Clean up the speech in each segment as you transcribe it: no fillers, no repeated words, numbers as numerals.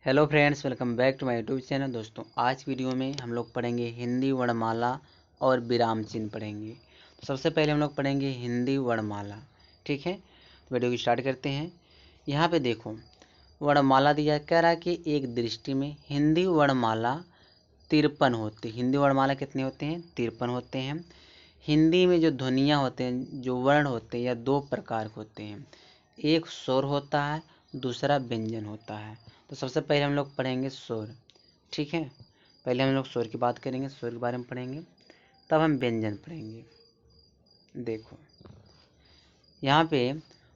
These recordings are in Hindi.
Hello friends, welcome back to my YouTube channel. दोस्तों, आज वीडियो में हम लोग पढ़ेंगे हिंदी वर्णमाला और विराम चिन्ह पढ़ेंगे। तो सबसे पहले हम लोग पढ़ेंगे हिंदी वर्णमाला। ठीक है, तो वीडियो की स्टार्ट करते हैं। यहाँ पे देखो, वर्णमाला दिया, कह रहा है कि एक दृष्टि में हिंदी वर्णमाला 53 होती। हिंदी वर्णमाला कितने होते हैं? 53 होते हैं। हिंदी में जो ध्वनियाँ होते हैं, जो वर्ण होते हैं, या दो प्रकार के होते हैं। एक स्वर होता है, दूसरा व्यंजन होता है। तो सबसे पहले हम लोग पढ़ेंगे स्वर। ठीक है, पहले हम लोग स्वर की बात करेंगे, स्वर के बारे में पढ़ेंगे, तब हम व्यंजन पढ़ेंगे। देखो, यहाँ पे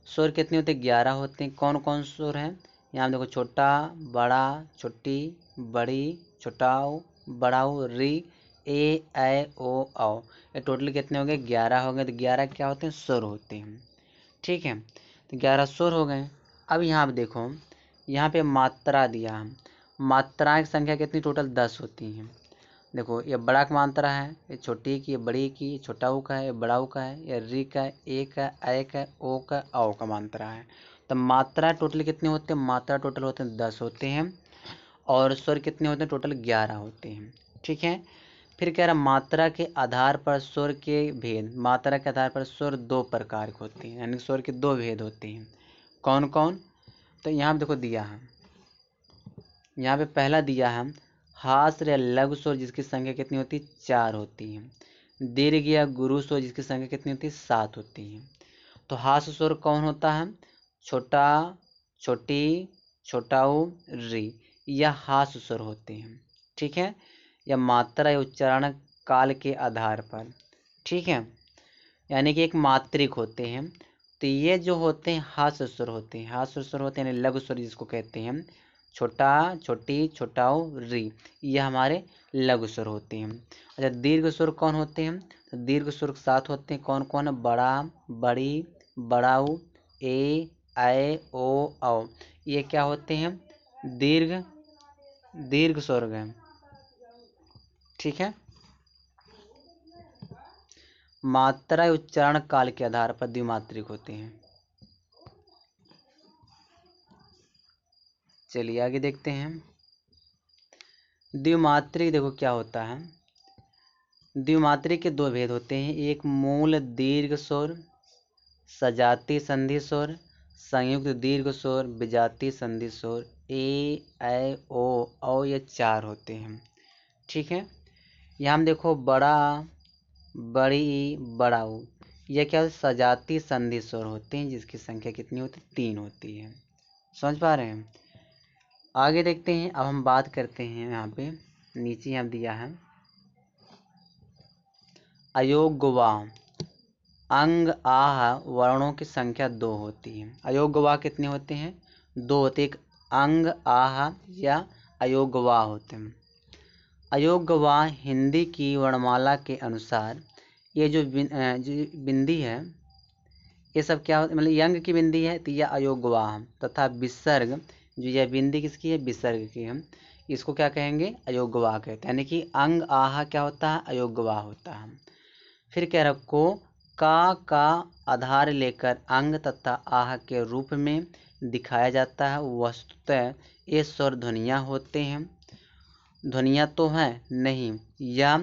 स्वर कितने होते हैं? 11 होते हैं। कौन कौन स्वर हैं? यहाँ देखो, छोटा, बड़ा, छोटी, बड़ी, छोटाऊ, बड़ाऊ, री, ए, ऐ, ओ, औ। ये टोटल कितने हो गए? 11 हो गए। तो 11 क्या होते हैं? स्वर होते हैं। ठीक है, तो 11 स्वर हो गए। अब यहाँ पे देखो, यहाँ पे मात्रा दिया है। मात्राएं की संख्या कितनी? टोटल 10 होती हैं। देखो, ये बड़ा का मात्रा है, ये छोटी की, ये बड़ी की, ये छोटा ऊ का है, ये बड़ा ऊ का है, ये री का है, ए का, ऐ का, ओ का, औ का मात्रा है। तो मात्रा टोटल कितने होते हैं? मात्रा टोटल होते हैं 10 होते हैं। और स्वर कितने होते हैं? टोटल 11 होते हैं। ठीक है, फिर कह रहा मात्रा के आधार पर स्वर के भेद। मात्रा के आधार पर स्वर दो प्रकार के होते हैं, यानी स्वर के दो भेद होते हैं। कौन कौन? तो यहाँ पे देखो दिया है, यहाँ पे पहला दिया है हास या लघु स्वर, जिसकी संख्या कितनी होती है? 4 होती है। दीर्घ या गुरु स्वर, जिसकी संख्या कितनी होती है? 7 होती है। तो हास स्वर कौन होता है? छोटा, छोटी, छोटाऊ, री, यह हास स्वर होते हैं। ठीक है, या मात्रा या उच्चारण काल के आधार पर। ठीक है, यानी कि एक मात्रिक होते हैं। तो ये जो होते हैं हास स्वर होते हैं। हास स्वर होते हैं यानी लघु स्वर जिसको कहते हैं। छोटा, छोटी, छोटाऊ, री, ये हमारे लघु स्वर होते हैं। अच्छा, दीर्घ स्वर कौन होते हैं? तो दीर्घ स्वर 7 होते हैं। कौन कौन है? बड़ा, बड़ी, बड़ाऊ, ए, ऐ, ओ, औ। ये क्या होते हैं? दीर्घ दीर्घ स्वर हैं। ठीक है, मात्रा या उच्चारण काल के आधार पर द्विमात्रिक होते हैं। चलिए आगे देखते हैं। द्विमात्रिक देखो क्या होता है। द्विमात्रिक के दो भेद होते हैं। एक मूल दीर्घ स्वर, सजाती संधि स्वर, संयुक्त दीर्घ स्वर, विजातीय संधि स्वर, ए, ऐ, ओ, औ, ये 4 होते हैं। ठीक है, यहाँ हम देखो बड़ा, बड़ी, बड़ाऊ, ये क्या होता है? सजाती संधि स्वर होते हैं, जिसकी संख्या कितनी होती है? 3 होती है। समझ पा रहे हैं? आगे देखते हैं। अब हम बात करते हैं, यहाँ पे नीचे यहाँ दिया है अयोग्यवा। अंग आह वर्णों की संख्या 2 होती है। अयोग्यवा कितने होते हैं? 2 होते हैं। एक अंग आह या अयोग्यवा होते हैं। अयोग्यवा हिंदी की वर्णमाला के अनुसार ये जो बिंदी है, ये सब क्या होता है? मतलब यंग की बिंदी है तो यह अयोग्यवा है, तथा विसर्ग जो यह बिंदी किसकी है? विसर्ग की है। इसको क्या कहेंगे? अयोग्यवा कहते हैं। यानी कि अंग आह क्या होता है? अयोग्यवा होता है। फिर कह रखो, का आधार लेकर अंग तथा आह के रूप में दिखाया जाता है। वस्तुतः ये स्वर ध्वनियाँ होते हैं। ध्वनियाँ तो हैं नहीं, या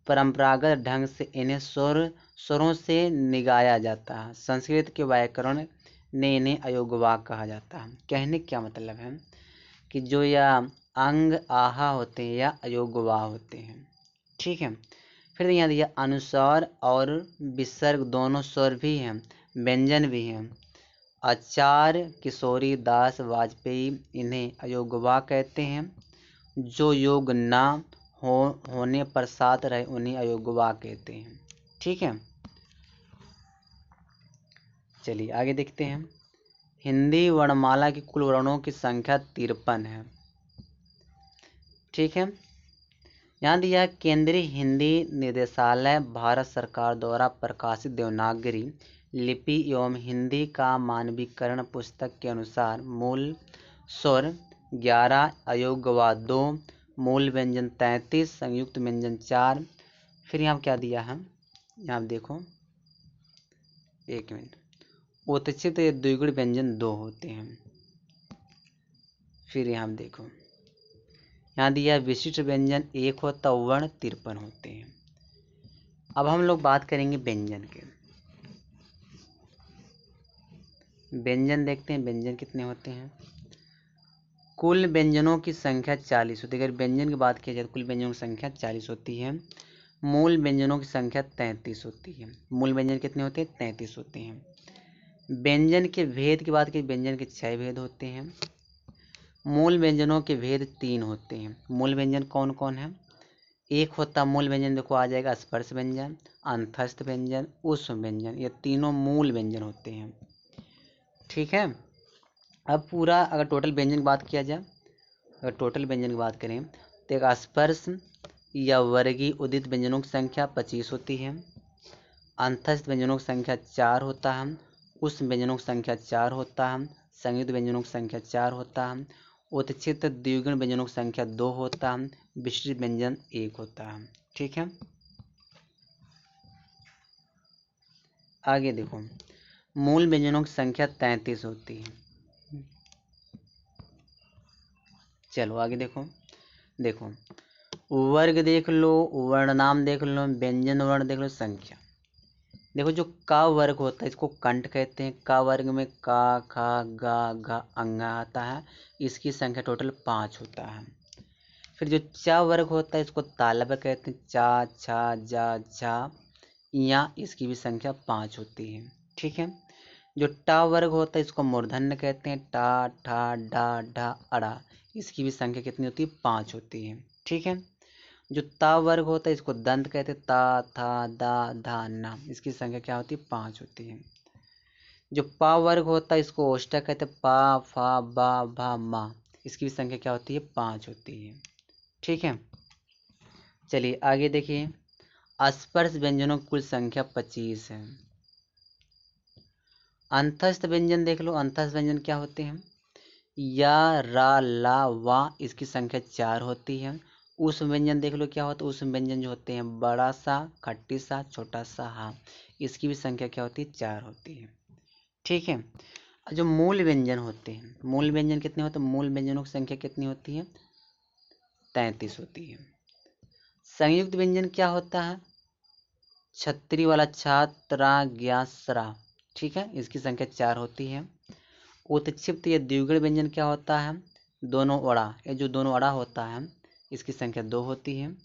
परंपरागत ढंग से इन्हें स्वरों से निगाया जाता है। संस्कृत के व्याकरण ने इन्हें अयोग्यवा कहा जाता है। कहने क्या मतलब है कि जो या अंग आहा होते हैं या अयोग्यवा होते हैं। ठीक है, फिर यहाँ दिया अनुस्वार और विसर्ग दोनों स्वर भी हैं, व्यंजन भी हैं। आचार्य किशोरी दास वाजपेयी इन्हें अयोग्यवा कहते हैं। जो योग ना होने पर साथ रहे उन्हें अयोग्यवा कहते हैं। ठीक है, चलिए आगे देखते हैं। हिंदी वर्णमाला की कुल वर्णों की संख्या 53 है। ठीक है, यहाँ दिया केंद्रीय हिंदी निदेशालय भारत सरकार द्वारा प्रकाशित देवनागरी लिपि एवं हिंदी का मानवीकरण पुस्तक के अनुसार मूल स्वर 11, अयोग्यवा 2, मूल व्यंजन 33, संयुक्त व्यंजन 4। फिर यहाँ क्या दिया है? यहाँ देखो, एक मिनट, उत्चित द्विगुण व्यंजन 2 होते हैं। फिर यहाँ देखो, यहाँ दिया विशिष्ट व्यंजन 1 होता, वर्ण 53 होते हैं। अब हम लोग बात करेंगे व्यंजन के। व्यंजन देखते हैं, व्यंजन कितने होते हैं। कुल व्यंजनों की संख्या 40 होती है। अगर व्यंजन की बात की जाए तो कुल व्यंजनों की संख्या 40 होती है। मूल व्यंजनों की संख्या 33 होती है। मूल व्यंजन कितने होते हैं? 33 होते हैं। व्यंजन के भेद की बात की, व्यंजन के 6 भेद होते हैं। मूल व्यंजनों के भेद 3 होते हैं। मूल व्यंजन कौन कौन है? एक होता मूल व्यंजन, देखो आ जाएगा स्पर्श व्यंजन, अंतस्थ व्यंजन, ऊष्म व्यंजन, ये तीनों मूल व्यंजन होते हैं। ठीक है। अब पूरा अगर टोटल व्यंजन की बात किया जाए, अगर टोटल व्यंजन की बात करें तो एक स्पर्श या वर्गीय उदित व्यंजनों की संख्या 25 होती है। अंतस्थ व्यंजनों की संख्या 4 होता है। ऊष्म व्यंजनों की संख्या 4 होता है। संयुक्त व्यंजनों की संख्या 4 होता है। उत्क्षिप्त द्विगुण व्यंजनों की संख्या 2 होता है। विशिष्ट व्यंजन 1 होता है। ठीक है। आगे देखो, मूल व्यंजनों की संख्या 33 होती है। चलो आगे देखो, देखो वर्ग देख लो, वर्ण नाम देख लो, व्यंजन वर्ण देख लो, संख्या देखो। जो का वर्ग होता है इसको कंठ कहते हैं। का वर्ग में का, खा, गा, घा, अंगा आता है। इसकी संख्या टोटल 5 होता है। फिर जो चा वर्ग होता है इसको तालब कहते हैं। चा, छा, जा, झा, या इसकी भी संख्या 5 होती है। ठीक है। जो टा वर्ग होता है इसको मूर्धन्य कहते हैं। टा, ठा, डा, ढा, अड़ा, इसकी भी संख्या कितनी होती है? 5 होती है। ठीक है। जो ता वर्ग होता है इसको दंत कहते हैं। ता, था, दा, धा, ना, इसकी संख्या क्या होती है? 5 होती है। जो पा वर्ग होता है इसको ओष्ठक कहते हैं। पा, फा, बा, भा, मा, इसकी भी संख्या क्या होती है? 5 होती है। ठीक है। चलिए आगे देखिए, स्पर्श व्यंजनों की कुल संख्या 25 है। अंतस्थ व्यंजन देख लो, अंतस्थ व्यंजन क्या होते हैं? या, रा, ला, वा, इसकी संख्या 4 होती है। उस व्यंजन देख लो क्या होता है? उस व्यंजन जो होते हैं बड़ा सा, खट्टी सा, छोटा सा, हा, इसकी भी संख्या क्या होती है? 4 होती है। ठीक है। जो मूल व्यंजन होते हैं, मूल व्यंजन कितने होते हैं? मूल व्यंजनों की संख्या कितनी होती है? 33 होती है। संयुक्त व्यंजन क्या होता है? छतरी वाला छात्रा, ग्यासरा, ठीक है, इसकी संख्या 4 होती है। उत्क्षिप्त या द्विगुण व्यंजन क्या होता है? दोनों अड़ा, ये जो दोनों अड़ा होता है इसकी संख्या 2 होती है।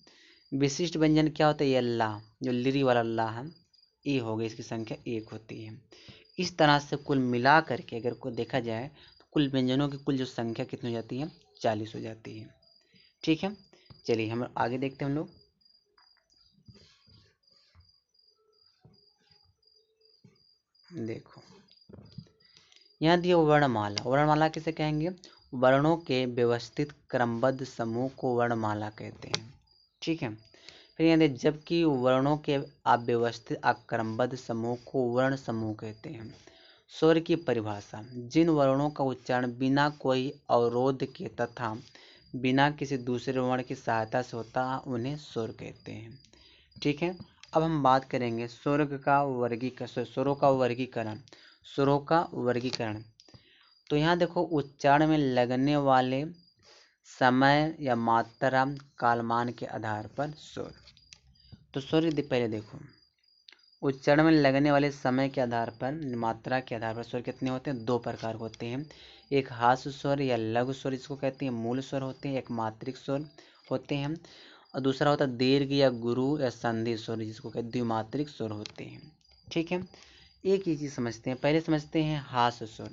विशिष्ट व्यंजन क्या होता है? ये ला, जो लिरी वाला ला है, ये हो गई, इसकी संख्या 1 होती है। इस तरह से कुल मिला करके अगर को देखा जाए तो कुल व्यंजनों की कुल जो संख्या कितनी हो जाती है? 40 हो जाती है। ठीक है। चलिए हम आगे देखते हैं हम लोग। देखो यहाँ दिया वर्णमाला। वर्णमाला किसे कहेंगे? वर्णों के व्यवस्थित क्रमबद्ध समूह को वर्णमाला कहते हैं। ठीक है। फिर यहाँ देखिए, जबकि वर्णों के अव्यवस्थित अक्रमबद्ध समूह को वर्ण समूह कहते हैं। स्वर की परिभाषा, जिन वर्णों का उच्चारण बिना कोई अवरोध के तथा बिना किसी दूसरे वर्ण की सहायता से होता है उन्हें स्वर कहते हैं। ठीक है। अब हम बात करेंगे स्वरों का वर्गीकरण। स्वरों का वर्गीकरण, तो यहाँ देखो उच्चारण में लगने वाले समय या मात्रा कालमान के आधार पर स्वर। तो स्वर पहले देखो, उच्चारण में लगने वाले समय के आधार पर, मात्रा के आधार पर स्वर कितने होते हैं? 2 प्रकार होते हैं। एक हास्य स्वर या लघु स्वर जिसको कहते हैं मूल स्वर होते हैं, एक मात्रिक स्वर होते हैं, और दूसरा होता है दीर्घ या गुरु या संधि स्वर जिसको कहते हैं द्विमात्रिक स्वर होते हैं। ठीक है। एक ही चीज समझते हैं, पहले समझते हैं हास्य स्वर।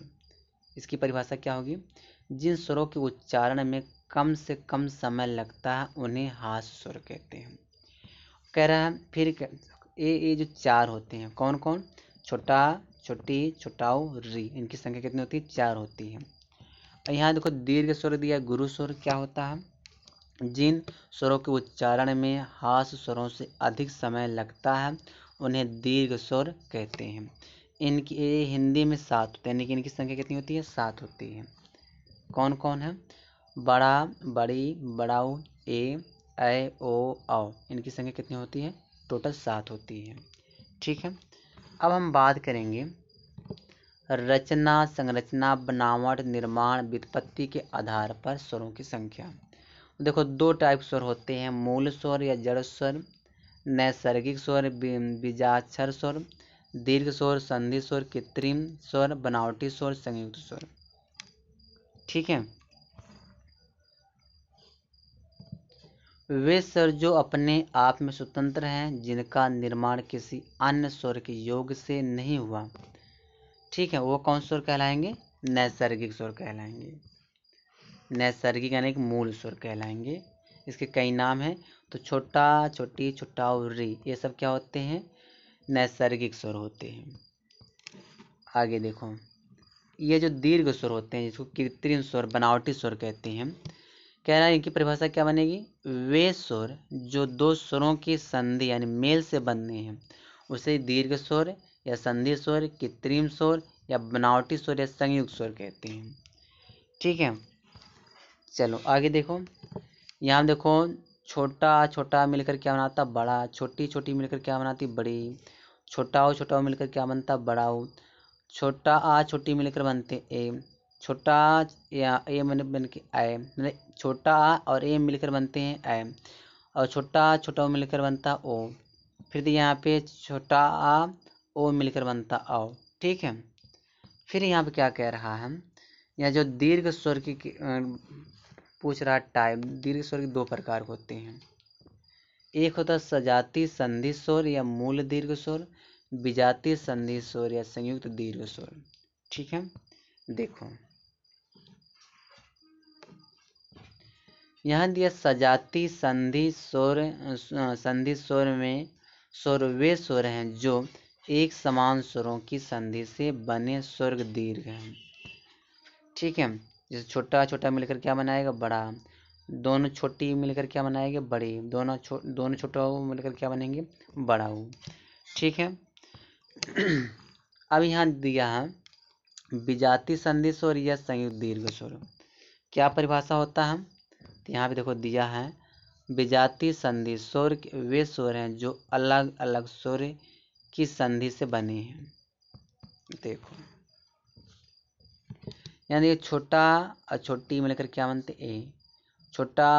इसकी परिभाषा क्या होगी? जिन स्वरों के उच्चारण में कम से कम समय लगता है उन्हें हास्य स्वर कहते हैं। कह रहा है फिर ये जो 4 होते हैं, कौन कौन? छोटा, छोटी, छोटाऊ, री, इनकी संख्या कितनी होती है? 4 होती है। और यहाँ देखो दीर्घ स्वर दिया, गुरु स्वर क्या होता है? जिन स्वरों के उच्चारण में हास्य स्वरों से अधिक समय लगता है उन्हें दीर्घ स्वर कहते हैं। इनकी हिंदी में 7 होते हैं, यानी कि इनकी संख्या कितनी होती है? 7 होती है। कौन कौन है? बड़ा, बड़ी, बड़ाऊ, ऐ, ओ, औ, इनकी संख्या कितनी होती है? टोटल 7 होती है। ठीक है। अब हम बात करेंगे रचना, संरचना, बनावट, निर्माण, व्युत्पत्ति के आधार पर स्वरों की संख्या। देखो दो टाइप स्वर होते हैं, मूल स्वर या जड़ स्वर, नैसर्गिक स्वर, बीजाक्षर स्वर, दीर्घ स्वर, संधि स्वर, कृत्रिम स्वर, बनावटी स्वर, संयुक्त स्वर। ठीक है। वे स्वर जो अपने आप में स्वतंत्र हैं, जिनका निर्माण किसी अन्य स्वर के योग से नहीं हुआ, ठीक है, वो कौन स्वर कहलाएंगे? नैसर्गिक स्वर कहलाएंगे। नैसर्गिक यानी कि मूल स्वर कहलाएंगे। इसके कई नाम हैं, तो छोटा, छोटी, छोटा और री, ये सब क्या होते हैं? नैसर्गिक स्वर होते हैं। आगे देखो, ये जो दीर्घ स्वर होते हैं, जिसको कृत्रिम स्वर, बनावटी स्वर कहते हैं, कह रहा है इनकी परिभाषा क्या बनेगी? वे स्वर जो दो स्वरों की संधि यानी मेल से बनने हैं, उसे दीर्घ स्वर या संधि स्वर, कृत्रिम स्वर या बनावटी स्वर या संयुक्त स्वर कहते हैं। ठीक है, चलो आगे देखो। यहाँ देखो, छोटा छोटा मिलकर क्या बनाता? बड़ा। छोटी छोटी मिलकर क्या बनाती? बड़ी। छोटा छोटा मिलकर क्या बनता? बड़ा। छोटा आ छोटी मिलकर बनते ए। छोटा या ए बन के आए, मतलब छोटा आ और ए मिलकर बनते हैं ए, और छोटा छोटा मिलकर बनता ओ। फिर यहाँ पे छोटा आ ओ मिलकर बनता आओ। ठीक है, फिर यहाँ पे क्या कह रहा है? यहाँ जो दीर्घ स्वर की पूछ रहा टाइप, दीर्घ स्वर के दो प्रकार होते हैं। एक होता सजाती संधि स्वर या मूल दीर्घ स्वर, विजातीय संधि स्वर या संयुक्त दीर्घ स्वर। ठीक है, देखो यहाँ दिया सजाती संधि स्वर। संधि स्वर में स्वर वे स्वर हैं जो एक समान स्वरों की संधि से बने स्वर्ग दीर्घ हैं। ठीक है, जैसे छोटा छोटा मिलकर क्या बनाएगा? बड़ा। दोनों छोटी मिलकर क्या बनाएंगे? बड़ी। दोनों छोटा मिलकर क्या बनेंगे? बड़ा। ठीक है। अब यहाँ दिया है विजातीय संधि स्वर या संयुक्त दीर्घ स्वर, क्या परिभाषा होता है? तो यहाँ पे देखो दिया है, विजातीय संधि स्वर वे स्वर हैं जो अलग अलग स्वर की संधि से बने हैं। देखो यानी छोटा और छोटी मिलकर क्या बनते? ए। छोटा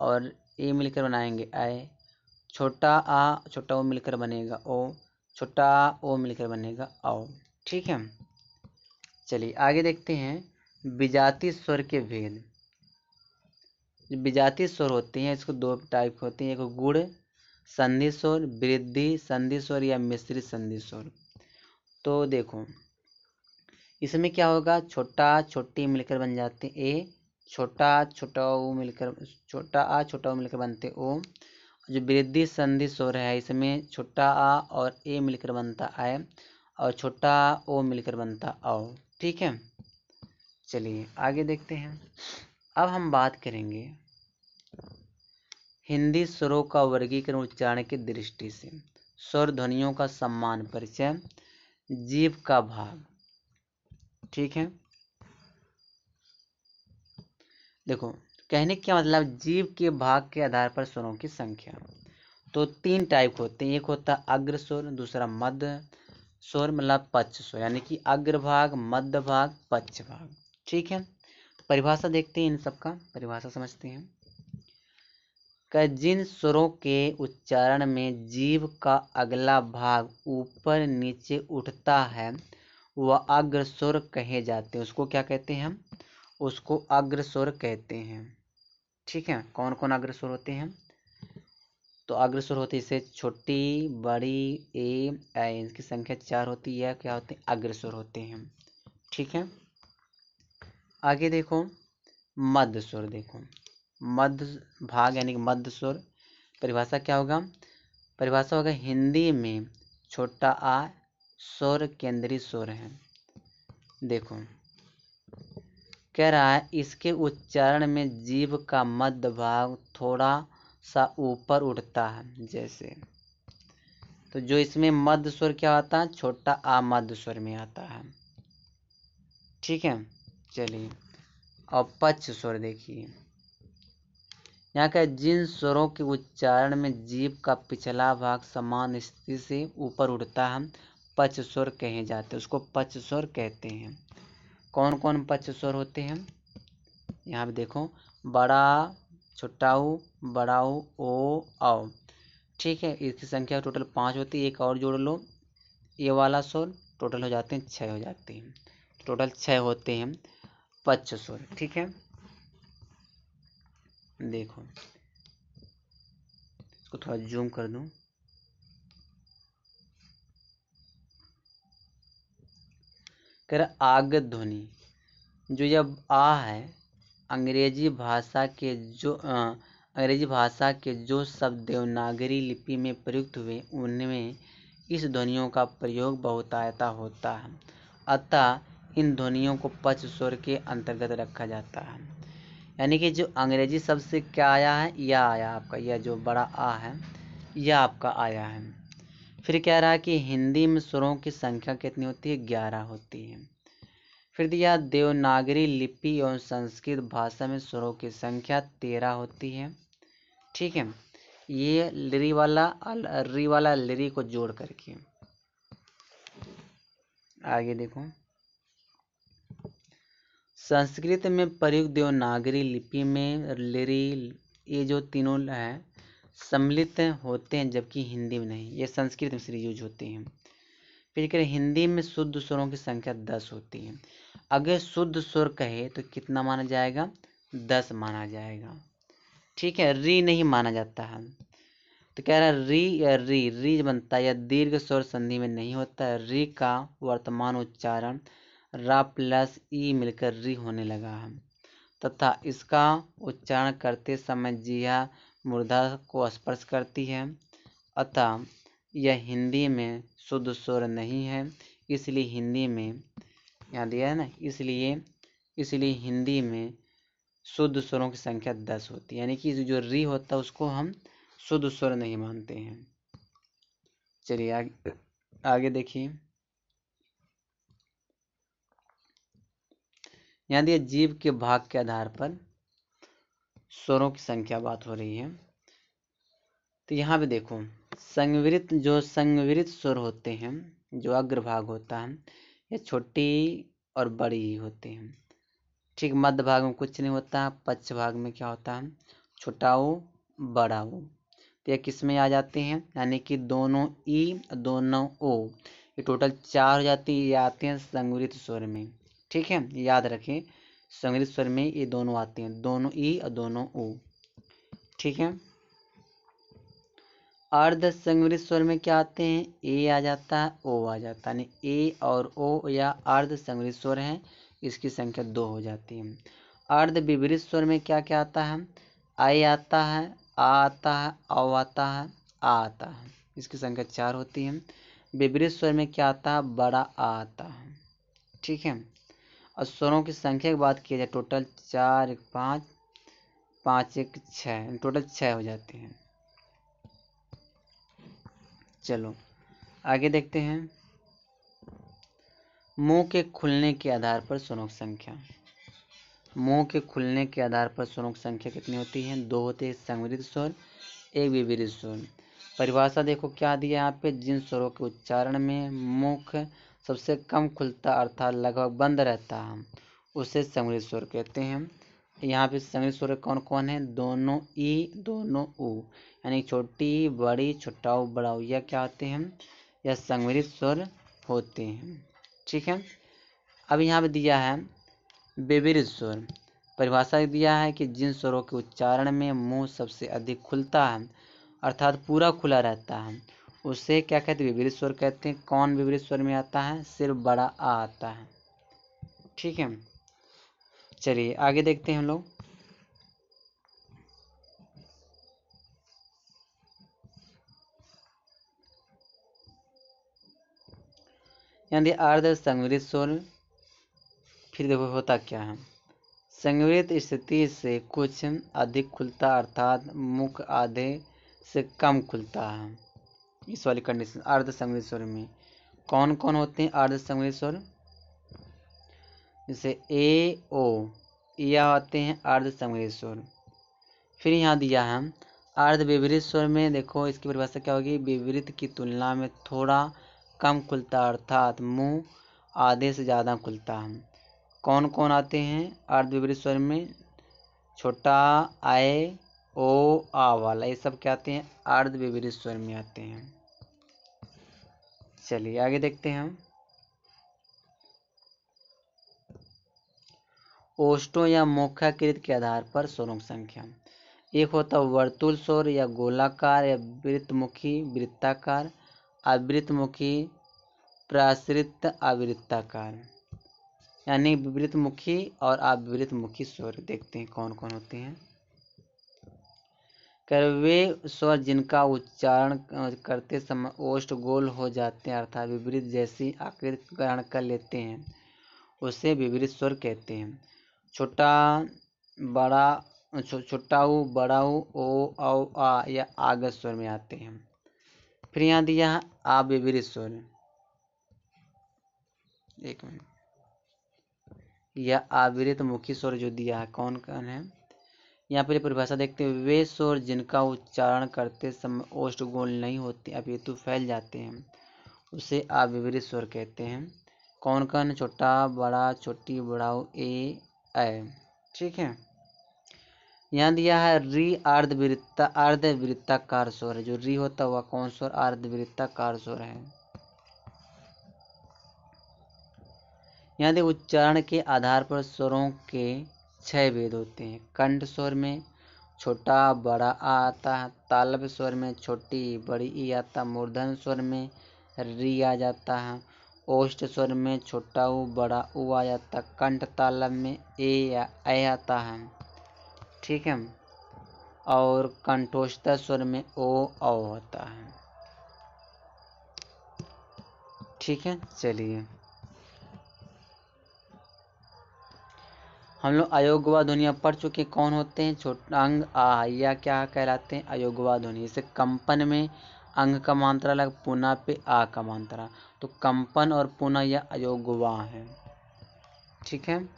और ए मिलकर बनाएंगे ए। छोटा आ छोटा ओ मिलकर बनेगा ओ। छोटा ओ मिलकर बनेगा आओ। ठीक है, चलिए आगे देखते हैं विजातीय स्वर के भेद। जो विजातीय स्वर होते हैं, इसको दो टाइप होते हैं, एक गुण संधि स्वर, वृद्धि संधि स्वर या मिश्रित संधि स्वर। तो देखो इसमें क्या होगा? छोटा छोटी मिलकर बन जाते ए। छोटा छोटा ओ मिलकर, छोटा आ छोटा ओ मिलकर बनते ओ। जो वृद्धि संधि स्वर है, इसमें छोटा आ और ए मिलकर बनता आए, और छोटा ओ मिलकर बनता आओ। ठीक है, चलिए आगे देखते हैं। अब हम बात करेंगे हिंदी स्वरों का वर्गीकरण उच्चारण की दृष्टि से। स्वर ध्वनियों का समान परिचय, जीव का भाग। ठीक है, देखो कहने क्या मतलब, जीव के भाग के आधार पर स्वरों की संख्या। तो तीन टाइप होते हैं, एक होता अग्र स्वर, दूसरा मध्य स्वर मतलब पक्ष स्वर, यानी कि अग्रभाग, मध्य भाग, पक्ष भाग। ठीक है, परिभाषा देखते हैं, इन सबका परिभाषा समझते हैं। जिन स्वरों के उच्चारण में जीव का अगला भाग ऊपर नीचे उठता है वह अग्र स्वर कहे जाते हैं। उसको क्या कहते हैं हम? उसको अग्र स्वर कहते हैं। ठीक है, कौन कौन अग्र स्वर होते हैं? तो अग्र स्वर होते हैं, जैसे छोटी, बड़ी, ए, इनकी संख्या 4 होती है, क्या होते हैं? अग्र स्वर होते हैं। ठीक है, आगे देखो मध्य स्वर। देखो मध्य भाग यानी कि मध्य स्वर, परिभाषा क्या होगा? परिभाषा होगा हिंदी में छोटा आ स्वर केंद्रीय स्वर है। देखो कह रहा है इसके उच्चारण में जीभ का मध्य भाग थोड़ा सा ऊपर उठता है। जैसे तो जो इसमें मध्य स्वर क्या आता है? छोटा आ मध्य स्वर में आता है। ठीक है, चलिए और पक्ष स्वर देखिए, यहाँ का जिन स्वरों के उच्चारण में जीभ का पिछला भाग समान स्थिति से ऊपर उठता है पच स्वर कहे जाते हैं, उसको पच स्वर कहते हैं। कौन कौन पच स्वर होते हैं? यहाँ पे देखो, बड़ा, छोटा ऊ, बड़ा ऊ, ओ, औ। ठीक है, इसकी संख्या टोटल 5 होती है। एक और जोड़ लो, ये वाला स्वर, टोटल हो जाते हैं 6 हो जाते हैं। टोटल 6 होते हैं पच स्वर। ठीक है, देखो इसको थोड़ा जूम कर दूं। कह रहा आगत ध्वनि, जो जब आ है, अंग्रेजी भाषा के जो शब्द देवनागरी लिपि में प्रयुक्त हुए उनमें इस ध्वनियों का प्रयोग बहुतायता होता है, अतः इन ध्वनियों को पच स्वर के अंतर्गत रखा जाता है। यानी कि जो अंग्रेजी शब्द से क्या आया है, यह आया आपका, यह जो बड़ा आ है यह आपका आया है। फिर कह रहा है कि हिंदी में स्वरों की संख्या कितनी होती है? 11 होती है। फिर दिया देवनागरी लिपि और संस्कृत भाषा में स्वरों की संख्या 13 होती है। ठीक है, ये री वाला लिरी को जोड़ करके। आगे देखो, संस्कृत में प्रयुक्त देवनागरी लिपि में लिरी, ये जो तीनों है सम्मिलित होते हैं, जबकि हिंदी में नहीं, ये संस्कृत में सिर्फ यूज होते हैं। फिर कह रहे हिंदी में शुद्ध स्वरों की संख्या 10 होती है। अगर शुद्ध स्वर कहे तो कितना माना जाएगा? 10 माना जाएगा। ठीक है, री नहीं माना जाता है। तो कह रहा री या री बनता है, या दीर्घ स्वर संधि में नहीं होता है। री का वर्तमान उच्चारण रा प्लस ई मिलकर री होने लगा है, तथा इसका उच्चारण करते समय जिह्वा मूर्धा को स्पर्श करती है, अतः यह हिंदी में शुद्ध स्वर नहीं है। इसलिए हिंदी में, यहाँ दिया है ना, इसलिए हिंदी में शुद्ध स्वरों की संख्या 10 होती है। यानी कि जो री होता है उसको हम शुद्ध स्वर नहीं मानते हैं। चलिए आगे देखिए, यहाँ दिया जीव के भाग के आधार पर स्वरों की संख्या बात हो रही है। तो यहाँ पे देखो, संवृत स्वर होते हैं, जो अग्रभाग होता है, ये छोटी और बड़ी ही होते हैं। ठीक, मध्य भाग में कुछ नहीं होता, पश्च भाग में क्या होता है? छोटा ऊ, बड़ा ऊ। तो ये किस में आ जाते हैं? यानी कि दोनों ई, दोनों ओ, ये टोटल 4 हो जाती है। ये आते हैं संवृत स्वर में। ठीक है, याद रखें, संवृत स्वर में ये दोनों आते हैं, दोनों ई और दोनों ओ। ठीक है, अर्ध संवृत स्वर में क्या आते हैं? ए आ जाता है, ओ आ जाता है। यानी ए और ओ या अर्ध संवृत स्वर हैं, इसकी संख्या 2 हो जाती है। अर्ध विपरीत स्वर में क्या क्या आता है? आई आता है, आ आता है, औ आता है, आ आता है, इसकी संख्या 4 होती है। विपरीत स्वर में क्या आता है? बड़ा आ आता है। ठीक है, और स्वरों की संख्या की बात की जाए, टोटल 4 1 5 5 1 6, टोटल 6 हो जाते हैं। चलो आगे देखते हैं, मुंह के खुलने के आधार पर स्वरों की संख्या। मुंह के खुलने के आधार पर स्वरों की संख्या कितनी होती है? 2 होते हैं, संवृत स्वर, एक विपरीत स्वर। परिभाषा देखो क्या दिया यहाँ पे, जिन स्वरों के उच्चारण में मुख सबसे कम खुलता अर्थात लगभग बंद रहता है, उसे संवृत स्वर कहते हैं। यहाँ पे संवृत स्वर कौन कौन है? दोनों ई, दोनों ऊ, यानी छोटी, बड़ी, छोटा ऊ, बड़ा ऊ, यह क्या होते हैं? यह संवृत स्वर होते हैं। ठीक है, अब यहाँ पे दिया है विपरीत स्वर। परिभाषा दिया है कि जिन स्वरों के उच्चारण में मुंह सबसे अधिक खुलता है अर्थात पूरा खुला रहता है, उसे क्या कहते हैं? विपरीत स्वर कहते हैं। कौन विपरीत स्वर में आता है? सिर्फ बड़ा आ आता है। ठीक है, चलिए आगे देखते हैं हम लोग। यानी अर्ध संवृत स्वर, फिर देखो होता क्या है, संवृत स्थिति से कुछ अधिक खुलता अर्थात मुख आधे से कम खुलता है। इस वाली कंडीशन अर्ध संवृत स्वर में कौन कौन होते हैं? अर्ध संवृत स्वर जैसे ए, ओ, यह आते हैं अर्ध संवृत स्वर। फिर यहाँ दिया है अर्ध विपरीत स्वर में, देखो इसकी परिभाषा क्या होगी? विपरीत की तुलना में थोड़ा कम खुलता है, अर्थात मुंह आधे से ज़्यादा खुलता है। कौन कौन आते हैं अर्धविपरीत स्वर में? छोटा आए, ओ, आ वाला, ये सब क्या आते हैं? अर्धविपरीत स्वर में आते हैं। चलिए आगे देखते हैं हम। ओष्ठों या मुख्याकृति के आधार पर स्वरों की संख्या। एक होता है वर्तुल स्वर या गोलाकार या वृत्तमुखी, वृत्ताकार, आवृतमुखी, प्राश्रित, आवृत्ताकार, यानी विपरीतमुखी और अविपरीतमुखी स्वर। देखते हैं कौन कौन होते हैं। वे स्वर जिनका उच्चारण करते समय ओष्ठ गोल हो जाते हैं अर्थात विपरीत जैसी आकृति ग्रहण कर लेते हैं, उसे विपरीत स्वर कहते हैं। छोटा, बड़ा, छोटा ऊ, बड़ा ऊ, ओ, औ, आ या आगत स्वर में आते हैं। फिर यहाँ दिया है अविपरीत स्वर। एक मिनट, यह अविपरीत मुखी स्वर जो दिया है कौन कौन है? यहाँ पर परिभाषा देखते हैं। वे स्वर जिनका उच्चारण करते समय ओष्ठ गोल नहीं होते अपितु फैल जाते हैं, उसे अविपरीत स्वर कहते हैं। कौन कौन? छोटा, बड़ा, छोटी, बड़ाऊ, ए, ऐ। ठीक है। यहाँ दिया है री अर्धवृत्ताकार स्वर। जो री होता हुआ कौन स्वर? अर्धवृत्ताकार स्वर है। यहाँ देखिए उच्चारण के आधार पर स्वरों के 6 भेद होते हैं। कंठ स्वर में छोटा बड़ा आ आता है, तालव्य स्वर में छोटी बड़ी ई आता, मूर्धन स्वर में री आ जाता है, ओष्ठ स्वर में छोटा ऊ बड़ा ऊ आ जाता, कंठ तालव्य में ए या ऐ आता है। ठीक है। और कंठोष्ठ स्वर में ओ औ होता है। ठीक है। चलिए हम लोग अयोगवा ध्वनियाँ पढ़ चुके। कौन होते हैं? छोटा अंग आ या क्या कहलाते हैं? अयोगवा ध्वनि। जैसे कंपन में अंग का मात्रा अलग, पुना पे आ का मात्रा, तो कंपन और पुना या अयोगवा है। ठीक है,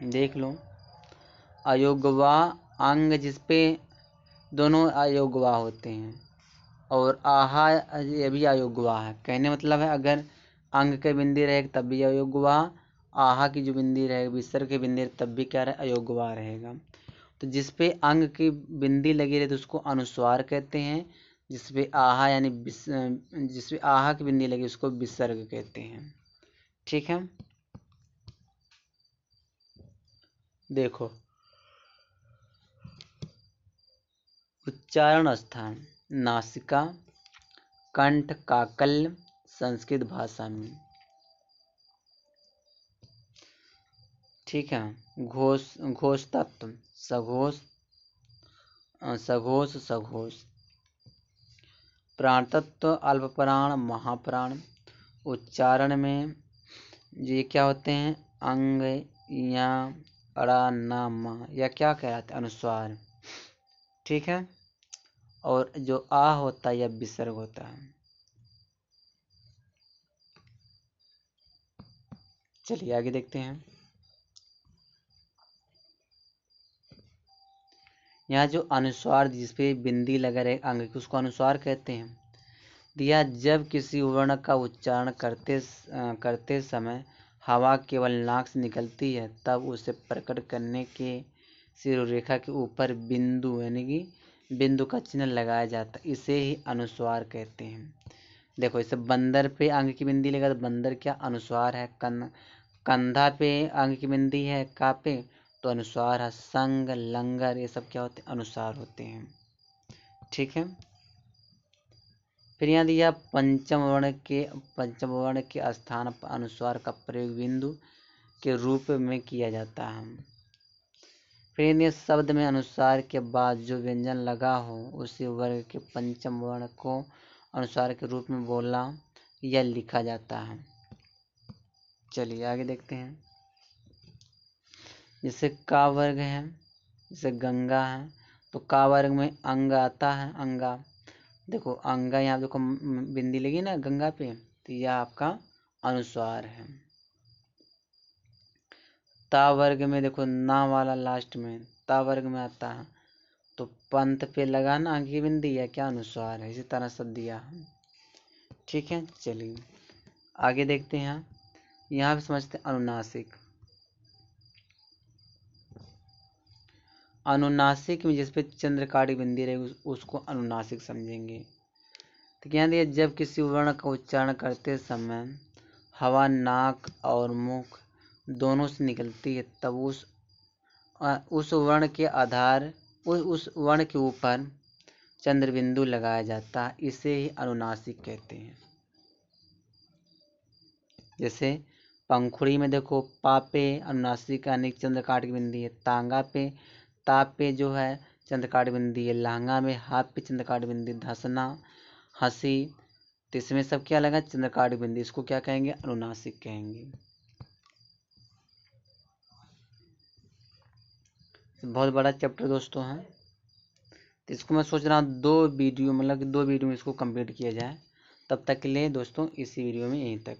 देख लो। अयोगवा अंग जिसपे दोनों अयोगवा होते हैं, और आहा ये भी अयोगवा है। कहने मतलब है अगर अंग के बिंदी रहेगी तब भी अयोगवा, आहा की जो बिंदी रहेगी, विसर्ग की बिंदी तब भी क्या रहे? अयोगवा रहेगा। तो जिसपे अंग की बिंदी लगी रहे तो उसको अनुस्वार कहते हैं। जिसपे आहा यानी जिसपे आहा की बिंदी लगी उसको विसर्ग कहते हैं। ठीक है, देखो उच्चारण स्थान नासिका, कंठ, काकल संस्कृत भाषा में। ठीक है। घोष तत्व सघोष, सघोष सघोष। प्राण तत्व अल्प प्राण महाप्राण। उच्चारण में ये क्या होते हैं? अंग या अड़ा ना मा या क्या कहलाते हैं? अनुस्वार। ठीक है। और जो आ होता है या विसर्ग होता है। चलिए आगे देखते हैं। यहाँ जो अनुस्वार जिसपे बिंदी लगा रहे अंग की उसको अनुस्वार कहते हैं। दिया जब किसी वर्ण का उच्चारण करते समय हवा केवल नाक से निकलती है तब उसे प्रकट करने के शिरोरेखा के ऊपर बिंदु यानी कि बिंदु का चिन्ह लगाया जाता है, इसे ही अनुस्वार कहते हैं। देखो इसे बंदर पे अंग की बिंदी लगा तो बंदर क्या? अनुस्वार है। कंधा पे अंग की बिंदी है का पे तो अनुस्वार है। संग, लंगर ये सब क्या होते हैं? अनुस्वार होते हैं। ठीक है। फिर यहाँ दिया पंचम वर्ण के स्थान पर अनुस्वार का प्रयोग बिंदु के रूप में किया जाता है। फिर यदि शब्द में अनुस्वार के बाद जो व्यंजन लगा हो उसी वर्ग के पंचम वर्ण को अनुस्वार के रूप में बोला या लिखा जाता है। चलिए आगे देखते हैं। जैसे का वर्ग है, जैसे गंगा है तो का वर्ग में अंग आता है। अंगा, देखो अंगा यहाँ देखो बिंदी लगी ना गंगा पे तो यह आपका अनुस्वार है। ता वर्ग में देखो ना वाला लास्ट में ता वर्ग में आता है तो पंथ पे लगा ना अंग की बिंदी है क्या? अनुस्वार है। इसी तरह सब दिया है। ठीक है, चलिए आगे देखते हैं। यहाँ पे समझते हैं अनुनासिक। अनुनासिक में जिस पे चंद्रकाड़ी बिंदी रहेगी उसको अनुनासिक समझेंगे। तो क्या दिया, जब किसी वर्ण का उच्चारण करते समय हवा नाक और मुख दोनों से निकलती है तब उस वर्ण के आधार उस वर्ण के ऊपर चंद्र बिंदु लगाया जाता है, इसे ही अनुनासिक कहते हैं। जैसे पंखुड़ी में देखो, पा पे अनुनासिक यानी चंद्रकाट की बिंदी है, तांगा पे ताप पे जो है चंद्रकाट बिंदी है, लहंगा में हाथ पे चंद्रकाट बिंदी, धसना हंसी, तो इसमें सब क्या लगा, चंद्रकाट बिंदी, इसको क्या कहेंगे, अनुनासिक कहेंगे। बहुत बड़ा चैप्टर दोस्तों है, तो इसको मैं सोच रहा हूँ 2 वीडियो में इसको कंप्लीट किया जाए। तब तक के लिए दोस्तों इसी वीडियो में यहीं तक।